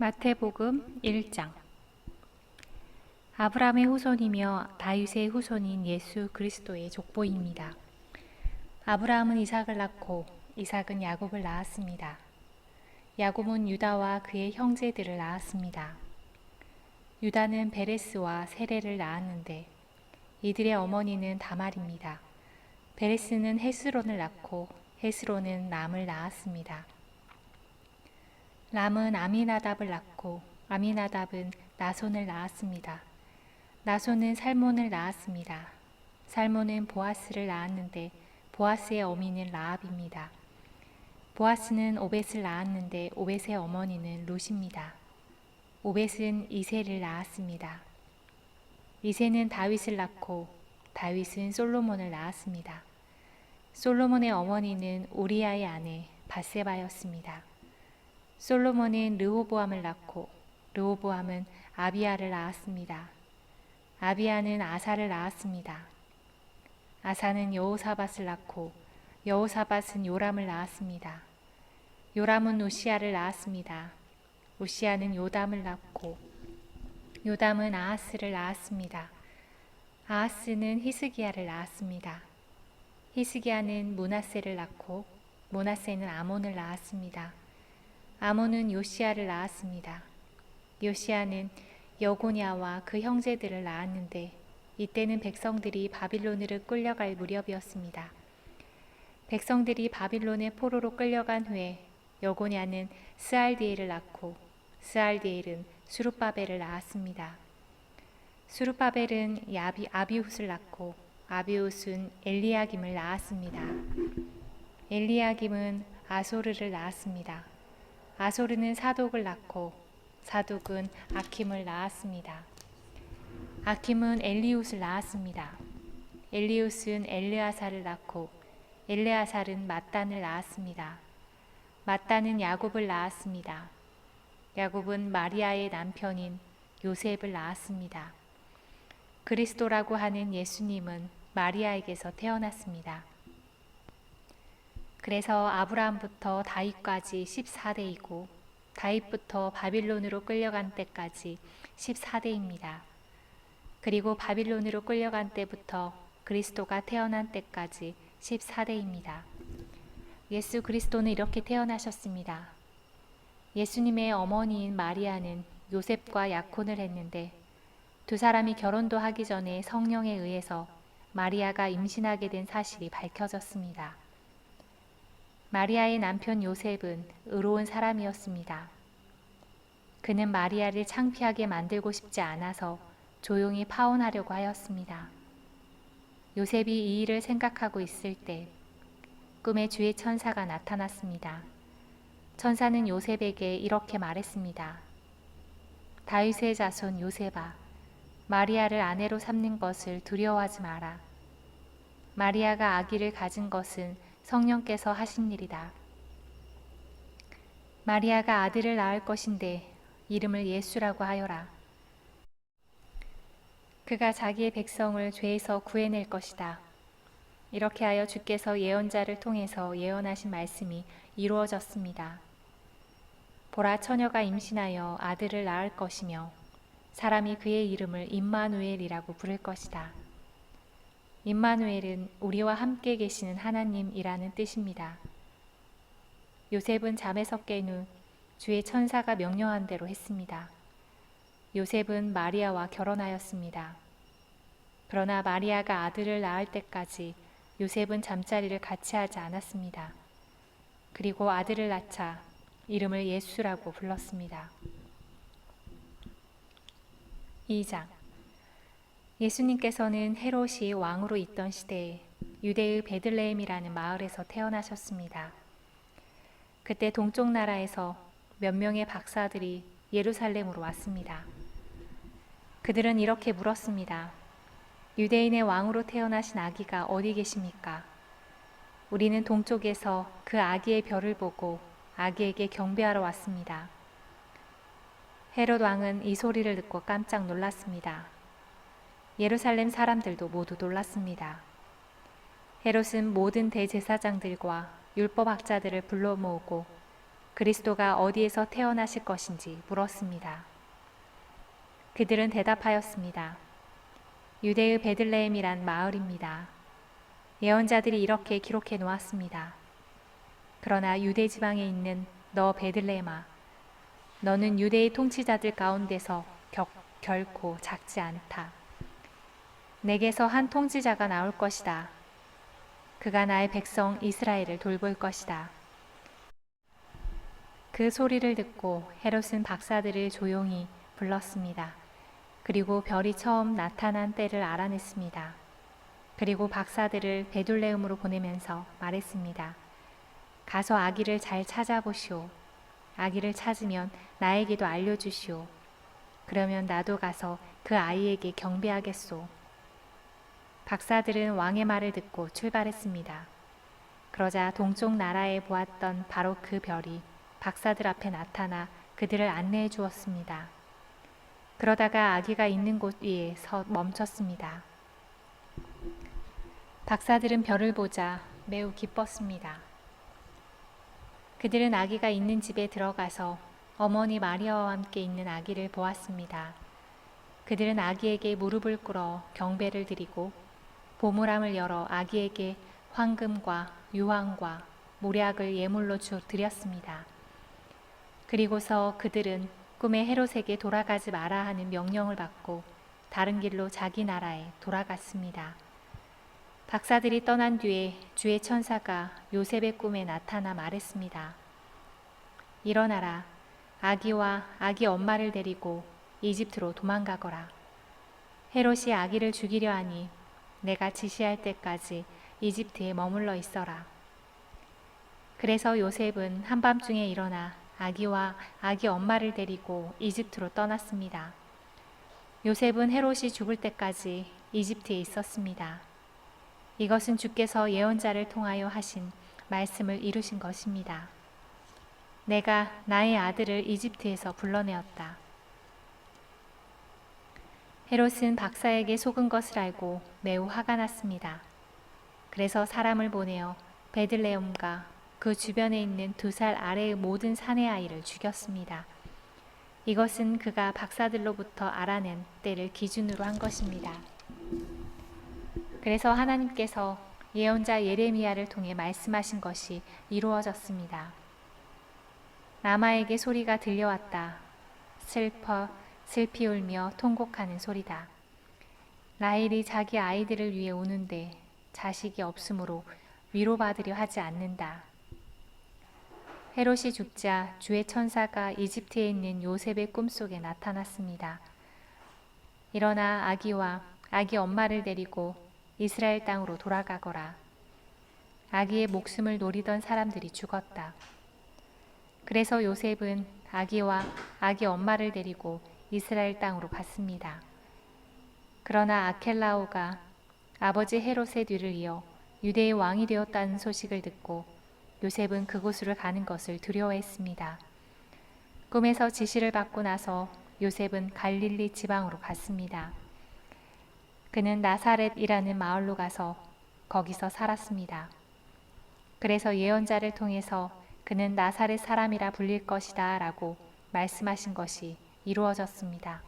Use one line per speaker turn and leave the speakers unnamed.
마태복음 1장. 아브라함의 후손이며 다윗의 후손인 예수 그리스도의 족보입니다. 아브라함은 이삭을 낳고 이삭은 야곱을 낳았습니다. 야곱은 유다와 그의 형제들을 낳았습니다. 유다는 베레스와 세레를 낳았는데 이들의 어머니는 다말입니다. 베레스는 헤스론을 낳고 헤스론은 람을 낳았습니다. 람은 아미나답을 낳고 아미나답은 나손을 낳았습니다. 나손은 살몬을 낳았습니다. 살몬은 보아스를 낳았는데 보아스의 어미는 라합입니다. 보아스는 오벳을 낳았는데 오벳의 어머니는 룻입니다. 오벳은 이새를 낳았습니다. 이새는 다윗을 낳고 다윗은 솔로몬을 낳았습니다. 솔로몬의 어머니는 우리아의 아내 밧세바였습니다. 솔로몬은 르호보암을 낳고 르호보암은 아비야를 낳았습니다. 아비야는 아사를 낳았습니다. 아사는 여호사밧을 낳고 여호사밧은 요람을 낳았습니다. 요람은 우시야를 낳았습니다. 우시야는 요담을 낳고 요담은 아하스를 낳았습니다. 아하스는 히스기야를 낳았습니다. 히스기야는 므낫세를 낳고 므낫세는 아몬을 낳았습니다. 아몬은 요시야를 낳았습니다. 요시야는 여고냐와 그 형제들을 낳았는데 이때는 백성들이 바빌론으로 끌려갈 무렵이었습니다. 백성들이 바빌론의 포로로 끌려간 후에 여고냐는 스알디엘을 낳고 스알디엘은 수룹바벨을 낳았습니다. 수룹바벨은 아비훗을 낳고 아비훗은 엘리야김을 낳았습니다. 엘리야김은 아소르를 낳았습니다. 아소르는 사독을 낳고 사독은 아킴을 낳았습니다. 아킴은 엘리훗을 낳았습니다. 엘리훗은 엘르아살을 낳고 엘르아살은 mat단을 낳았습니다. mat단은 야곱을 낳았습니다. 야곱은 마리아의 남편인 요셉을 낳았습니다. 그리스도라고 하는 예수님은 마리아에게서 태어났습니다. 그래서 아브라함부터 다윗까지 14대이고 다윗부터 바빌론으로 끌려간 때까지 14대입니다. 그리고 바빌론으로 끌려간 때부터 그리스도가 태어난 때까지 14대입니다. 예수 그리스도는 이렇게 태어나셨습니다. 예수님의 어머니인 마리아는 요셉과 약혼을 했는데 두 사람이 결혼도 하기 전에 성령에 의해서 마리아가 임신하게 된 사실이 밝혀졌습니다. 마리아의 남편 요셉은 의로운 사람이었습니다. 그는 마리아를 창피하게 만들고 싶지 않아서 조용히 파혼하려고 하였습니다. 요셉이 이 일을 생각하고 있을 때 꿈에 주의 천사가 나타났습니다. 천사는 요셉에게 이렇게 말했습니다. 다윗의 자손 요셉아, 마리아를 아내로 삼는 것을 두려워하지 마라. 마리아가 아기를 가진 것은 성령께서 하신 일이다. 마리아가 아들을 낳을 것인데 이름을 예수라고 하여라. 그가 자기의 백성을 죄에서 구해낼 것이다. 이렇게 하여 주께서 예언자를 통해서 예언하신 말씀이 이루어졌습니다. 보라, 처녀가 임신하여 아들을 낳을 것이며 사람이 그의 이름을 임마누엘이라고 부를 것이다. 임마누엘은 우리와 함께 계시는 하나님이라는 뜻입니다. 요셉은 잠에서 깬 후 주의 천사가 명령한 대로 했습니다. 요셉은 마리아와 결혼하였습니다. 그러나 마리아가 아들을 낳을 때까지 요셉은 잠자리를 같이 하지 않았습니다. 그리고 아들을 낳자 이름을 예수라고 불렀습니다. 2장. 예수님께서는 헤롯이 왕으로 있던 시대에 유대의 베들레헴이라는 마을에서 태어나셨습니다. 그때 동쪽 나라에서 몇 명의 박사들이 예루살렘으로 왔습니다. 그들은 이렇게 물었습니다. 유대인의 왕으로 태어나신 아기가 어디 계십니까? 우리는 동쪽에서 그 아기의 별을 보고 아기에게 경배하러 왔습니다. 헤롯 왕은 이 소리를 듣고 깜짝 놀랐습니다. 예루살렘 사람들도 모두 놀랐습니다. 헤롯은 모든 대제사장들과 율법학자들을 불러 모으고 그리스도가 어디에서 태어나실 것인지 물었습니다. 그들은 대답하였습니다. 유대의 베들레헴이란 마을입니다. 예언자들이 이렇게 기록해 놓았습니다. 그러나 유대 지방에 있는 너 베들레헴아, 너는 유대의 통치자들 가운데서 결코 작지 않다. 내게서 한 통치자가 나올 것이다. 그가 나의 백성 이스라엘을 돌볼 것이다. 그 소리를 듣고 헤롯은 박사들을 조용히 불렀습니다. 그리고 별이 처음 나타난 때를 알아냈습니다. 그리고 박사들을 베들레헴으로 보내면서 말했습니다. 가서 아기를 잘 찾아보시오. 아기를 찾으면 나에게도 알려주시오. 그러면 나도 가서 그 아이에게 경배하겠소. 박사들은 왕의 말을 듣고 출발했습니다. 그러자 동쪽 나라에 보았던 바로 그 별이 박사들 앞에 나타나 그들을 안내해 주었습니다. 그러다가 아기가 있는 곳 위에 멈췄습니다. 박사들은 별을 보자 매우 기뻤습니다. 그들은 아기가 있는 집에 들어가서 어머니 마리아와 함께 있는 아기를 보았습니다. 그들은 아기에게 무릎을 꿇어 경배를 드리고 보물함을 열어 아기에게 황금과 유황과 모략을 예물로 드렸습니다. 그리고서 그들은 꿈에 헤롯에게 돌아가지 마라 하는 명령을 받고 다른 길로 자기 나라에 돌아갔습니다. 박사들이 떠난 뒤에 주의 천사가 요셉의 꿈에 나타나 말했습니다. 일어나라. 아기와 아기 엄마를 데리고 이집트로 도망가거라. 헤롯이 아기를 죽이려 하니 내가 지시할 때까지 이집트에 머물러 있어라. 그래서 요셉은 한밤중에 일어나 아기와 아기 엄마를 데리고 이집트로 떠났습니다. 요셉은 헤롯이 죽을 때까지 이집트에 있었습니다. 이것은 주께서 예언자를 통하여 하신 말씀을 이루신 것입니다. 내가 나의 아들을 이집트에서 불러내었다. 헤롯은 박사에게 속은 것을 알고 매우 화가 났습니다. 그래서 사람을 보내어 베들레헴과 그 주변에 있는 2살 아래의 모든 사내 아이를 죽였습니다. 이것은 그가 박사들로부터 알아낸 때를 기준으로 한 것입니다. 그래서 하나님께서 예언자 예레미야를 통해 말씀하신 것이 이루어졌습니다. 라마에게 소리가 들려왔다. 슬피 울며 통곡하는 소리다. 라헬이 자기 아이들을 위해 우는데 자식이 없으므로 위로받으려 하지 않는다. 헤롯이 죽자 주의 천사가 이집트에 있는 요셉의 꿈속에 나타났습니다. 일어나 아기와 아기 엄마를 데리고 이스라엘 땅으로 돌아가거라. 아기의 목숨을 노리던 사람들이 죽었다. 그래서 요셉은 아기와 아기 엄마를 데리고 이스라엘 땅으로 갔습니다. 그러나 아켈라오가 아버지 헤롯의 뒤를 이어 유대의 왕이 되었다는 소식을 듣고 요셉은 그곳으로 가는 것을 두려워했습니다. 꿈에서 지시를 받고 나서 요셉은 갈릴리 지방으로 갔습니다. 그는 나사렛이라는 마을로 가서 거기서 살았습니다. 그래서 예언자를 통해서 그는 나사렛 사람이라 불릴 것이다 라고 말씀하신 것이 이루어졌습니다.